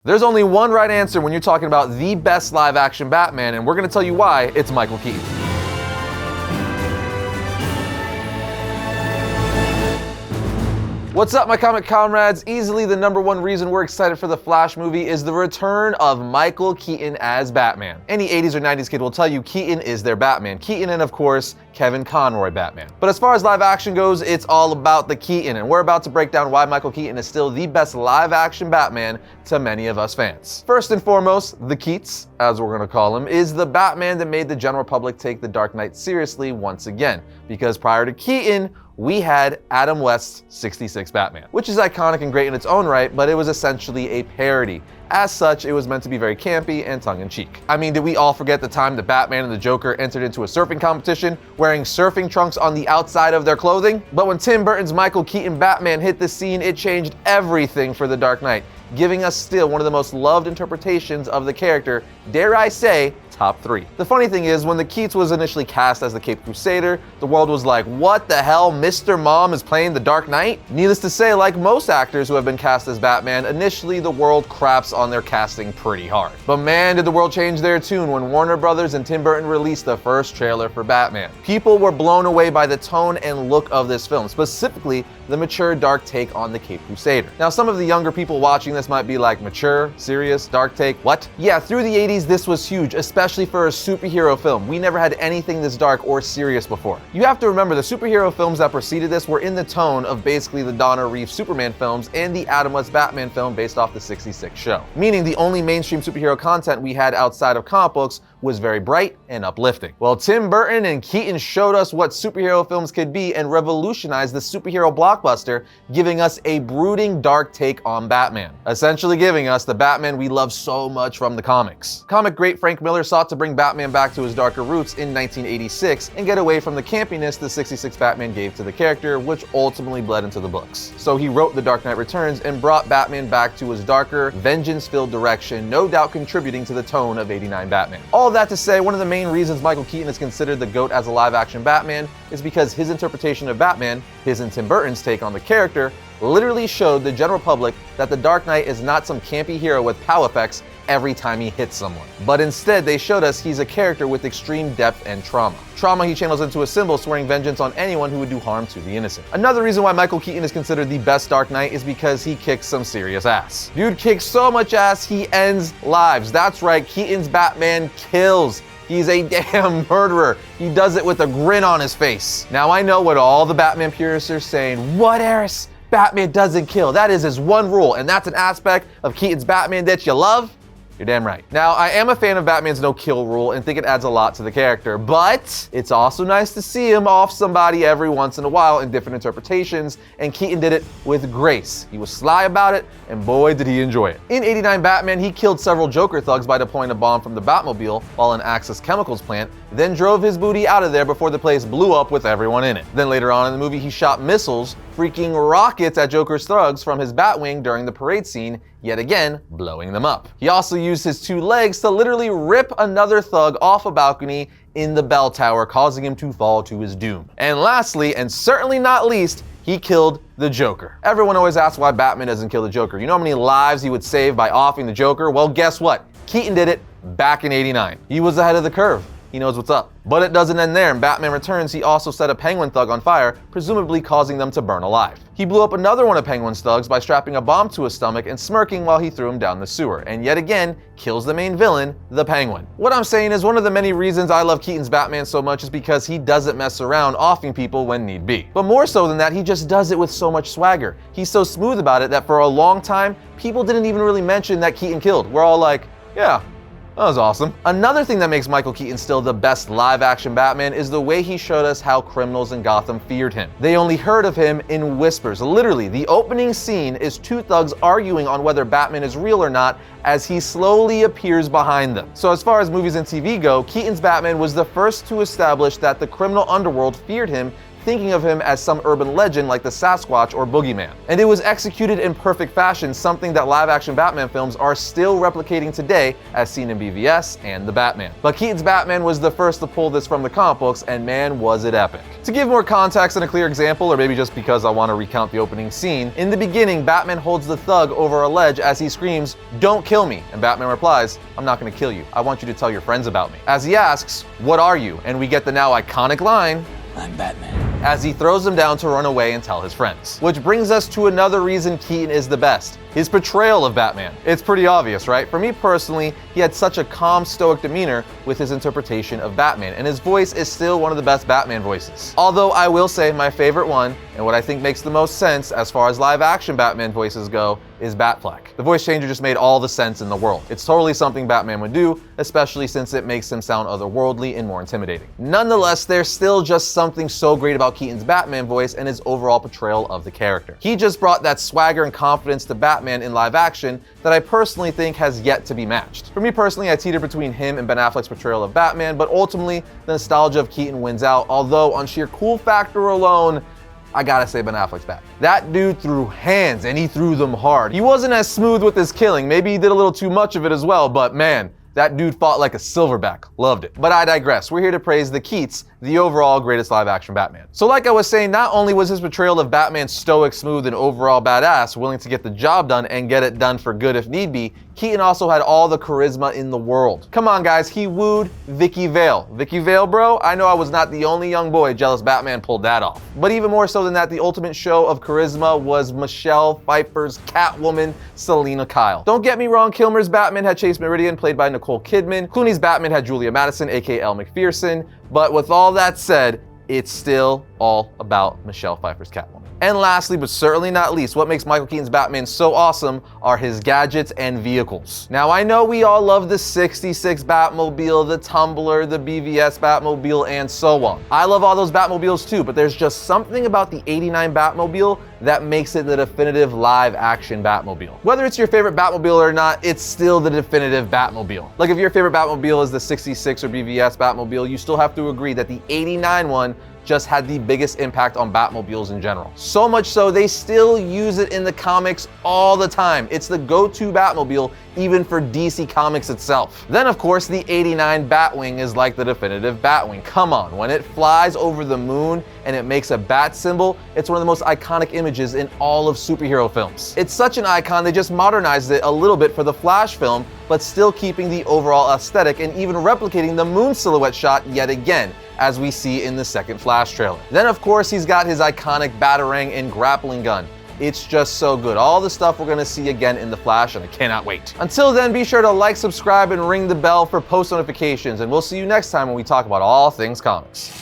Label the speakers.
Speaker 1: There's only one right answer when you're talking about the best live-action Batman, and we're going to tell you why. It's Michael Keaton. What's up, my comic comrades? Easily the #1 reason we're excited for the Flash movie is the return of Michael Keaton as Batman. Any 80s or 90s kid will tell you Keaton is their Batman. Keaton and, of course, Kevin Conroy Batman. But as far as live action goes, it's all about the Keaton, and we're about to break down why Michael Keaton is still the best live action Batman to many of us fans. First and foremost, the Keats, as we're gonna call him, is the Batman that made the general public take the Dark Knight seriously once again. Because prior to Keaton, we had Adam West's '66 Batman, which is iconic and great in its own right, but it was essentially a parody. As such, it was meant to be very campy and tongue-in-cheek. I mean, did we all forget the time that Batman and the Joker entered into a surfing competition wearing surfing trunks on the outside of their clothing? But when Tim Burton's Michael Keaton Batman hit the scene, it changed everything for The Dark Knight, giving us still one of the most loved interpretations of the character, dare I say, top 3. The funny thing is, when the Keats was initially cast as the Caped Crusader, the world was like, what the hell, Mr. Mom is playing the Dark Knight? Needless to say, like most actors who have been cast as Batman, initially the world craps on their casting pretty hard. But man, did the world change their tune when Warner Brothers and Tim Burton released the first trailer for Batman. People were blown away by the tone and look of this film, specifically the mature, dark take on the Caped Crusader. Now, some of the younger people watching this might be like, mature, serious, dark take, what? Yeah, through the 80s, this was huge, especially for a superhero film. We never had anything this dark or serious before. You have to remember, the superhero films that preceded this were in the tone of basically the Donna Reeve Superman films and the Adam West Batman film based off the '66 show. Meaning the only mainstream superhero content we had outside of comic books was very bright and uplifting. Well, Tim Burton and Keaton showed us what superhero films could be and revolutionized the superhero blockbuster, giving us a brooding, dark take on Batman. Essentially giving us the Batman we love so much from the comics. Comic great Frank Miller sought to bring Batman back to his darker roots in 1986 and get away from the campiness the '66 Batman gave to the character, which ultimately bled into the books. So he wrote The Dark Knight Returns and brought Batman back to his darker, vengeance-filled direction, no doubt contributing to the tone of '89 Batman. All that to say, one of the main reasons Michael Keaton is considered the GOAT as a live-action Batman is because his interpretation of Batman, his and Tim Burton's take on the character, literally showed the general public that the Dark Knight is not some campy hero with pow effects every time he hits someone. But instead, they showed us he's a character with extreme depth and trauma. Trauma he channels into a symbol, swearing vengeance on anyone who would do harm to the innocent. Another reason why Michael Keaton is considered the best Dark Knight is because he kicks some serious ass. Dude kicks so much ass, he ends lives. That's right, Keaton's Batman kills. He's a damn murderer. He does it with a grin on his face. Now I know what all the Batman purists are saying. What, Eris? Batman doesn't kill. That is his one rule, and that's an aspect of Keaton's Batman that you love? You're damn right. Now, I am a fan of Batman's no-kill rule and think it adds a lot to the character, but it's also nice to see him off somebody every once in a while in different interpretations, and Keaton did it with grace. He was sly about it, and boy, did he enjoy it. In '89 Batman, he killed several Joker thugs by deploying a bomb from the Batmobile while in Axis Chemicals plant, then drove his booty out of there before the place blew up with everyone in it. Then later on in the movie, he shot missiles, freaking rockets at Joker's thugs from his Batwing during the parade scene, yet again, blowing them up. He also used his 2 legs to literally rip another thug off a balcony in the bell tower, causing him to fall to his doom. And lastly, and certainly not least, he killed the Joker. Everyone always asks why Batman doesn't kill the Joker. You know how many lives he would save by offing the Joker? Well, guess what? Keaton did it back in '89. He was ahead of the curve. He knows what's up. But it doesn't end there. In Batman Returns, he also set a Penguin thug on fire, presumably causing them to burn alive. He blew up another one of Penguin's thugs by strapping a bomb to his stomach and smirking while he threw him down the sewer, and yet again, kills the main villain, the Penguin. What I'm saying is one of the many reasons I love Keaton's Batman so much is because he doesn't mess around offing people when need be. But more so than that, he just does it with so much swagger. He's so smooth about it that for a long time, people didn't even really mention that Keaton killed. We're all like, yeah, that was awesome. Another thing that makes Michael Keaton still the best live-action Batman is the way he showed us how criminals in Gotham feared him. They only heard of him in whispers. Literally, the opening scene is 2 thugs arguing on whether Batman is real or not as he slowly appears behind them. So as far as movies and TV go, Keaton's Batman was the first to establish that the criminal underworld feared him thinking of him as some urban legend like the Sasquatch or Boogeyman. And it was executed in perfect fashion, something that live-action Batman films are still replicating today, as seen in BVS and The Batman. But Keaton's Batman was the first to pull this from the comic books, and man, was it epic. To give more context and a clear example, or maybe just because I want to recount the opening scene, in the beginning, Batman holds the thug over a ledge as he screams, "Don't kill me," and Batman replies, "I'm not going to kill you. I want you to tell your friends about me." As he asks, "What are you?" and we get the now iconic line,
Speaker 2: "I'm Batman,"
Speaker 1: as he throws him down to run away and tell his friends. Which brings us to another reason Keaton is the best: his portrayal of Batman. It's pretty obvious, right? For me personally, he had such a calm, stoic demeanor with his interpretation of Batman, and his voice is still one of the best Batman voices. Although I will say my favorite one, and what I think makes the most sense as far as live-action Batman voices go, is Batfleck. The voice changer just made all the sense in the world. It's totally something Batman would do, especially since it makes him sound otherworldly and more intimidating. Nonetheless, there's still just something so great about Keaton's Batman voice and his overall portrayal of the character. He just brought that swagger and confidence to Batman in live action that I personally think has yet to be matched. For me personally, I teeter between him and Ben Affleck's portrayal of Batman, but ultimately, the nostalgia of Keaton wins out, although on sheer cool factor alone, I gotta say Ben Affleck's Batman. That dude threw hands, and he threw them hard. He wasn't as smooth with his killing. Maybe he did a little too much of it as well, but man, that dude fought like a silverback. Loved it. But I digress. We're here to praise the Keats, the overall greatest live-action Batman. So like I was saying, not only was his portrayal of Batman stoic, smooth, and overall badass, willing to get the job done and get it done for good if need be, Keaton also had all the charisma in the world. Come on guys, he wooed Vicky Vale. Vicky Vale, bro? I know I was not the only young boy jealous Batman pulled that off. But even more so than that, the ultimate show of charisma was Michelle Pfeiffer's Catwoman, Selena Kyle. Don't get me wrong, Kilmer's Batman had Chase Meridian, played by Nicole Kidman. Clooney's Batman had Julia Madison, aka Elle McPherson. But with all that said, it's still all about Michelle Pfeiffer's Catwoman. And lastly, but certainly not least, what makes Michael Keaton's Batman so awesome are his gadgets and vehicles. Now, I know we all love the 66 Batmobile, the Tumbler, the BVS Batmobile, and so on. I love all those Batmobiles too, but there's just something about the 89 Batmobile that makes it the definitive live-action Batmobile. Whether it's your favorite Batmobile or not, it's still the definitive Batmobile. Like if your favorite Batmobile is the 66 or BVS Batmobile, you still have to agree that the 89 one just had the biggest impact on Batmobiles in general. So much so, they still use it in the comics all the time. It's the go-to Batmobile, even for DC Comics itself. Then, of course, the 89 Batwing is like the definitive Batwing. Come on, when it flies over the moon and it makes a bat symbol, it's one of the most iconic images in all of superhero films. It's such an icon, they just modernized it a little bit for the Flash film, but still keeping the overall aesthetic and even replicating the moon silhouette shot yet again, as we see in the second Flash trailer. Then of course he's got his iconic Batarang and grappling gun. It's just so good. All the stuff we're gonna see again in The Flash, and I cannot wait. Until then, be sure to like, subscribe, and ring the bell for post notifications, and we'll see you next time when we talk about all things comics.